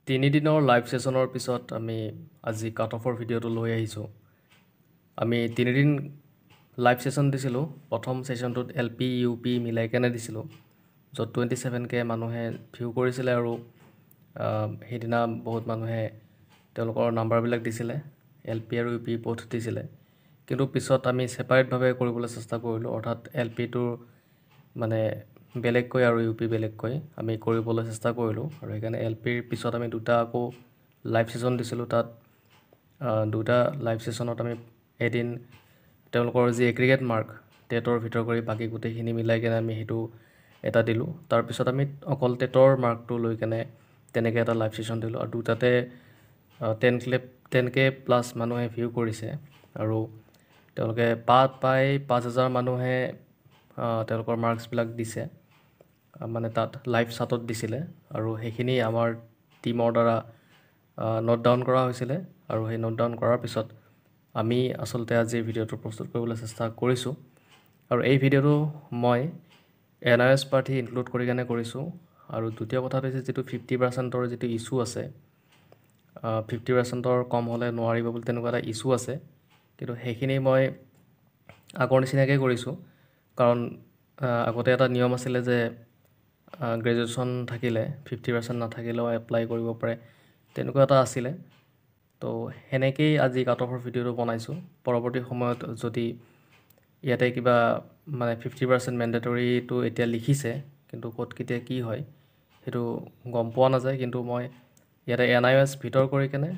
তিনি দিনৰ লাইভ ছেছনৰ পিছত আমি আজি কাট অফৰ ভিডিঅ'টো লৈ আহিছোঁ। আমি তিনিদিন লাইভ ছেছন দিছিলোঁ। প্ৰথম ছেছনটোত LP UP মিলাই কেনে দিছিলোঁ, য'ত 27K মানুহে ভিউ কৰিছিলে আৰু সেইদিনা বহুত মানুহে তেওঁলোকৰ নাম্বাৰবিলাক দিছিলে, LP আৰু UP both দিছিলে। কিন্তু পিছত আমি ছেপাৰেটভাৱে কৰিবলৈ চেষ্টা কৰিলোঁ, অৰ্থাৎ LPটোৰ মানে বেলেগকৈ আৰু UP বেলেগকৈ আমি কৰিবলৈ চেষ্টা কৰিলোঁ, আৰু সেইকাৰণে LPৰ পিছত আমি দুটা আকৌ লাইভ ছেছন দিছিলোঁ। তাত দুটা লাইভ ছেছনত আমি এদিন তেওঁলোকৰ যি এগ্ৰিগেট মাৰ্ক টেটৰ ভিতৰ কৰি বাকী গোটেইখিনি মিলাই কেনে আমি সেইটো এটা দিলোঁ। তাৰপিছত আমি অকল টেটৰ মাৰ্কটো লৈ কেনে তেনেকৈ এটা লাইভ ছেছন দিলোঁ, আৰু দুটাতে 10K প্লাছ মানুহে ভিউ কৰিছে, আৰু তেওঁলোকে প্ৰায় 5,000 মানুহে তেওঁলোকৰ মাৰ্কছবিলাক দিছে, মানে তাত লাইভ চাটত দিছিলে, আৰু সেইখিনি আমাৰ টীমৰ দ্বাৰা নোট ডাউন কৰা হৈছিলে। আৰু সেই নোট ডাউন কৰাৰ পিছত আমি আচলতে আজি ভিডিঅ'টো প্ৰস্তুত কৰিবলৈ চেষ্টা কৰিছোঁ। আৰু এই ভিডিঅ'টো মই NIS প্ৰাৰ্থী ইনক্লুড কৰি কেনে কৰিছোঁ। আৰু দ্বিতীয় কথাটো হৈছে যিটো 50%ৰ যিটো ইছ্যু আছে, 50%ৰ কম হ'লে নোৱাৰিব বুলি তেনেকুৱা এটা ইছ্যু আছে, কিন্তু সেইখিনি মই আগৰ নিচিনাকৈ কৰিছোঁ। কাৰণ আগতে এটা নিয়ম আছিলে যে গ্ৰেজুৱেশ্যন থাকিলে 50% নাথাকিলেও এপ্লাই কৰিব পাৰে, তেনেকুৱা এটা আছিলে। তো সেনেকেই আজি কাট অফৰ ভিডিঅ'টো বনাইছোঁ। পৰৱৰ্তী সময়ত যদি ইয়াতে কিবা মানে 50% মেণ্ডেটৰীটো এতিয়া লিখিছে, কিন্তু ক'ত কেতিয়া কি হয় সেইটো গম পোৱা নাযায়। কিন্তু মই ইয়াতে NIS ভিতৰ কৰি কেনে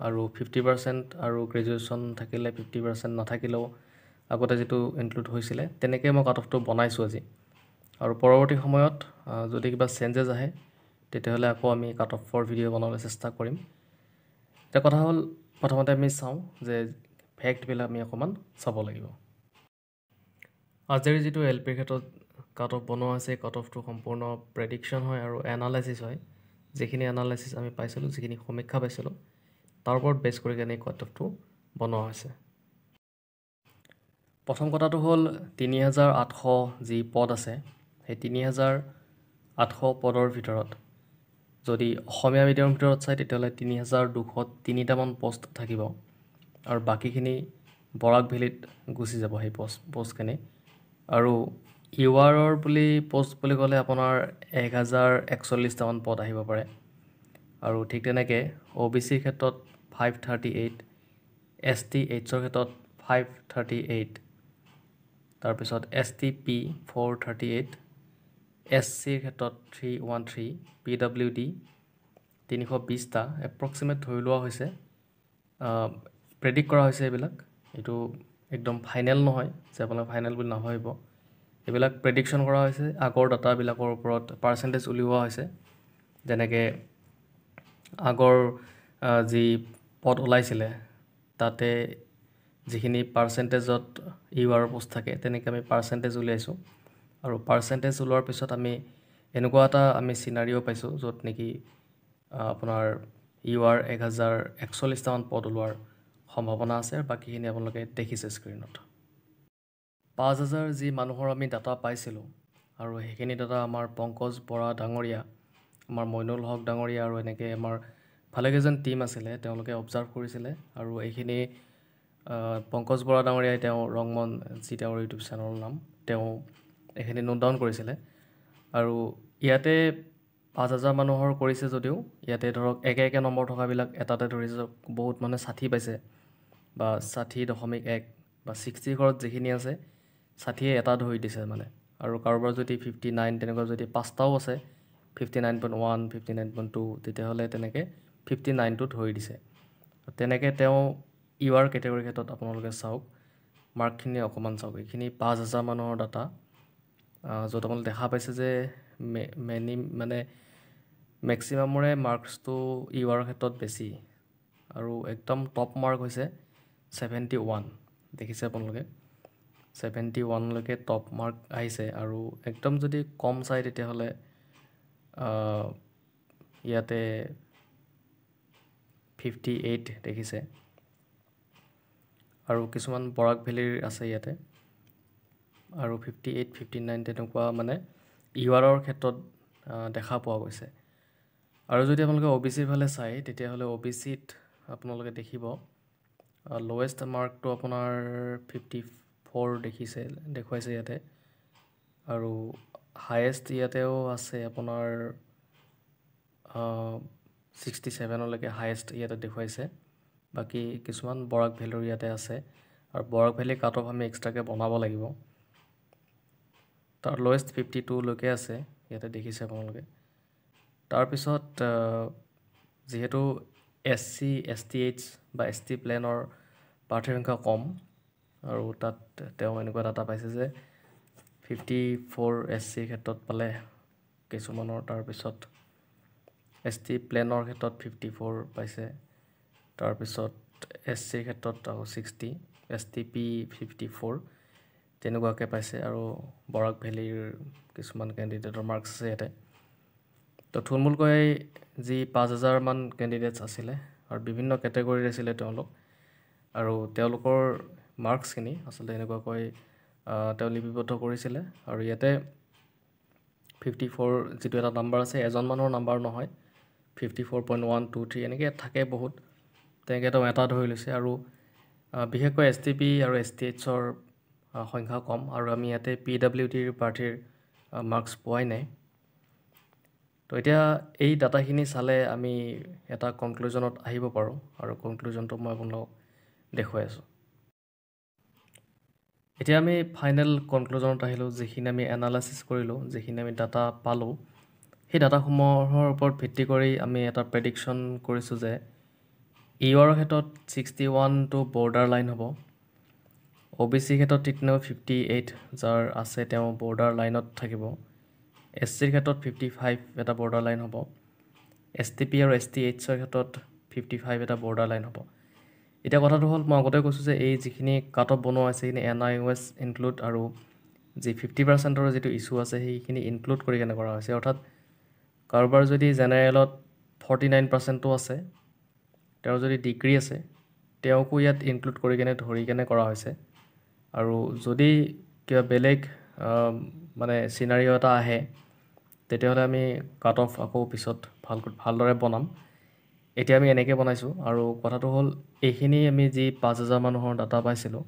আৰু 50% আৰু গ্ৰেজুৱেশ্যন থাকিলে 50% নাথাকিলেও আগতে যিটো ইনক্লুড হৈছিলে তেনেকৈ মই কাট অফটো বনাইছোঁ আজি। আৰু পৰৱৰ্তী সময়ত যদি কিবা চেঞ্জেছ আহে তেতিয়াহ'লে আকৌ আমি কাট অফৰ ভিডিঅ' বনাবলৈ চেষ্টা কৰিম। এতিয়া কথা হ'ল, প্ৰথমতে আমি চাওঁ যে ফেক্টবিলাক আমি অকণমান চাব লাগিব। আজিৰ যিটো LPৰ ক্ষেত্ৰত কাট অফ বনোৱা হৈছে, কাট অফটো সম্পূৰ্ণ প্ৰেডিকশ্যন হয় আৰু এনালাইচিছ হয়। যিখিনি এনালাইচিছ আমি পাইছিলোঁ, যিখিনি সমীক্ষা পাইছিলোঁ, তাৰ ওপৰত বেছ কৰি কেনে কাট অফটো বনোৱা হৈছে। প্ৰথম কথাটো হ'ল 3,800 যি পদ আছে, সেই 3,800 পদৰ ভিতৰত যদি অসমীয়া মিডিয়ামৰ ভিতৰত চাই তেতিয়াহ'লে 3,203টামান পষ্ট থাকিব, আৰু বাকীখিনি বৰাক ভেলীত গুচি যাব সেই পষ্টখিনি। আৰু URৰ বুলি পষ্ট বুলি ক'লে আপোনাৰ 1,041টামান পদ আহিব পাৰে। আৰু ঠিক তেনেকৈ OBCৰ ক্ষেত্ৰত 538, ST Hৰ ক্ষেত্ৰত 538, তাৰপিছত STP 438, SCৰ ক্ষেত্ৰত 313, PWD 320টা এপ্ৰক্সিমেট ধৰি লোৱা হৈছে, প্ৰেডিক্ট কৰা হৈছে। এইটো একদম ফাইনেল নহয় যে আপোনালোকে ফাইনেল বুলি নাভাবিব, এইবিলাক প্ৰেডিকশ্যন কৰা হৈছে। আগৰ ডাটাবিলাকৰ ওপৰত পাৰ্চেণ্টেজ উলিওৱা হৈছে, যেনেকৈ আগৰ যি পদ ওলাইছিলে তাতে যিখিনি পাৰ্চেণ্টেজত UR পোষ্ট থাকে তেনেকৈ আমি পাৰ্চেণ্টেজ উলিয়াইছোঁ। আৰু পাৰ্চেণ্টেজ ওলোৱাৰ পিছত আমি এনেকুৱা এটা চিনাৰিও পাইছোঁ য'ত নেকি আপোনাৰ UR 1,041টামান পদ ওলোৱাৰ সম্ভাৱনা আছে, আৰু বাকীখিনি আপোনালোকে দেখিছে স্ক্ৰীণত। 5,000 যি মানুহৰ আমি ডাটা পাইছিলোঁ, আৰু সেইখিনি ডাটা আমাৰ পংকজ বৰা ডাঙৰীয়া, আমাৰ মইনুল হক ডাঙৰীয়া আৰু এনেকৈ আমাৰ ভালেকেইজন টীম আছিলে, তেওঁলোকে অবজাৰ্ভ কৰিছিলে। আৰু এইখিনি পংকজ বৰা ডাঙৰীয়াই তেওঁ ৰংমন যি তেওঁৰ ইউটিউব চেনেলৰ নাম, তেওঁ এইখিনি নোট ডাউন কৰিছিলে। আৰু ইয়াতে 5,000 মানুহৰ কৰিছে যদিও ইয়াতে ধৰক একে নম্বৰ থকাবিলাক এটাতে ধৰিছে, বহুত মানুহে 60 পাইছে বা 60.1 বা 60 ঘৰত যিখিনি আছে 60য়ে এটা ধৰি দিছে মানে। আৰু কাৰোবাৰ যদি 59 তেনেকুৱা যদি 5টাও আছে, 59.1, 59.2, তেতিয়াহ'লে তেনেকৈ 59টো ধৰি দিছে। তেনেকৈ তেওঁ UR কেটেগৰীৰ ক্ষেত্ৰত আপোনালোকে চাওক, মাৰ্কখিনি অকণমান চাওক। এইখিনি 5,000 মানুহৰ ডাটা, য'ত আপোনালোকে দেখা পাইছে যে মানে মেক্সিমামৰে মাৰ্কছটো UR ক্ষেত্ৰত বেছি, আৰু একদম টপ মাৰ্ক হৈছে 71। দেখিছে আপোনালোকে 71লৈকে টপ মাৰ্ক আহিছে। আৰু একদম যদি কম চাই তেতিয়াহ'লে ইয়াতে 58 দেখিছে, আৰু কিছুমান বৰাক ভেলীৰ আছে ইয়াতে, আৰু 58, 59 তেনেকুৱা মানে URৰ ক্ষেত্ৰত দেখা পোৱা গৈছে। আৰু যদি আপোনালোকে OBCৰ ফালে চায় তেতিয়াহ'লে OBCত আপোনালোকে দেখিব লৱেষ্ট মাৰ্কটো আপোনাৰ 54 দেখুৱাইছে ইয়াতে আৰু হায়েষ্ট ইয়াতেও আছে আপোনাৰ 67লৈকে হায়েষ্ট ইয়াতে দেখুৱাইছে বাকী কিছুমান বৰাক ভেলিৰ ইয়াতে আছে আৰু বৰাক ভেলি কাট অফ আমি এক্সট্ৰাকৈ বনাব লাগিব তাৰ লৱেষ্ট 52লৈকে আছে ইয়াতে দেখিছে আপোনালোকে তাৰপিছত যিহেতু SC STH বা ST প্লেনৰ প্ৰাৰ্থীৰ সংখ্যা কম আৰু তাত তেওঁ এনেকুৱা ডাটা পাইছে যে 54 SCৰ ক্ষেত্ৰত পালে কিছুমানৰ তাৰপিছত ST প্লেনৰ ক্ষেত্ৰত 54 পাইছে তাৰপিছত SCৰ ক্ষেত্ৰত 60 STP 54 তেনেকুৱাকৈ পাইছে আৰু বৰাক ভেলিৰ কিছুমান কেণ্ডিডেটৰ মাৰ্কছ আছে ইয়াতে তো থুলমূলকৈ যি 5000 মান কেণ্ডিডেটছ আছিলে আৰু বিভিন্ন কেটেগৰীৰ আছিলে তেওঁলোক আৰু তেওঁলোকৰ মাৰ্কছখিনি আচলতে এনেকুৱাকৈ তেওঁ লিপিবদ্ধ কৰিছিলে আৰু ইয়াতে 54 যিটো এটা নাম্বাৰ আছে এজন মানুহৰ নাম্বাৰ নহয় 54.123 এনেকৈ থাকে বহুত তেনেকৈ তেওঁ এটা ধৰি লৈছে আৰু বিশেষকৈ STP আৰু STHৰ সংখ্যা কম আৰু আমি ইয়াতে PWDৰ প্ৰাৰ্থীৰ মাৰ্কছ পোৱাই নাই তো এতিয়া এই ডাটাখিনি চালে আমি এটা কনক্লুজনত আহিব পাৰোঁ আৰু কনক্লুজনটো মই আপোনালোকক দেখুৱাই আছোঁ এতিয়া আমি ফাইনেল কনক্লুজনত আহিলোঁ যিখিনি আমি এনালাইচিছ কৰিলোঁ যিখিনি আমি ডাটা পালোঁ সেই ডাটাসমূহৰ ওপৰত ভিত্তি কৰি আমি এটা প্ৰেডিকশ্যন কৰিছোঁ যে ইউআৰৰ ক্ষেত্ৰত 61টো বৰ্ডাৰ লাইন হ'ব OBCৰ ক্ষেত্ৰত ঠিক তেনেকৈ 58 যাৰ আছে তেওঁ বৰ্ডাৰ লাইনত থাকিব SCৰ ক্ষেত্ৰত 55 এটা বৰ্ডাৰ লাইন হ'ব STP আৰু STHৰ ক্ষেত্ৰত 55 এটা বৰ্ডাৰ লাইন হ'ব এতিয়া কথাটো হ'ল মই আগতে কৈছোঁ যে এই যিখিনি কাট অফ বনোৱা আছে সেইখিনি NIOS ইনক্লুড আৰু যি 50%ৰ যিটো ইছ্যু আছে সেইখিনি ইনক্লুড কৰি কেনে কৰা হৈছে অৰ্থাৎ কাৰোবাৰ যদি জেনেৰেলত 49%টো আছে তেওঁৰ যদি ডিগ্ৰী আছে তেওঁকো ইয়াত ইনক্লুড কৰি কেনে ধৰি কেনে কৰা হৈছে আৰু যদি কিবা বেলেগ মানে চিনাৰিঅ' এটা আহে তেতিয়াহ'লে আমি কাট অফ আকৌ পিছত ভালদৰে বনাম এতিয়া আমি এনেকৈ বনাইছোঁ আৰু কথাটো হ'ল এইখিনি আমি যি 5000 মানুহৰ ডাটা পাইছিলোঁ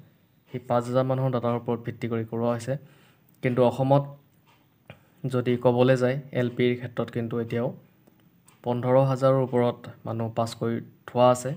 সেই 5000 মানুহৰ ডাটাৰ ওপৰত ভিত্তি কৰি কৰোৱা হৈছে কিন্তু অসমত যদি ক'বলৈ যায় LPৰ ক্ষেত্ৰত কিন্তু এতিয়াও 15000ৰ ওপৰত মানুহ পাছ কৰি থোৱা আছে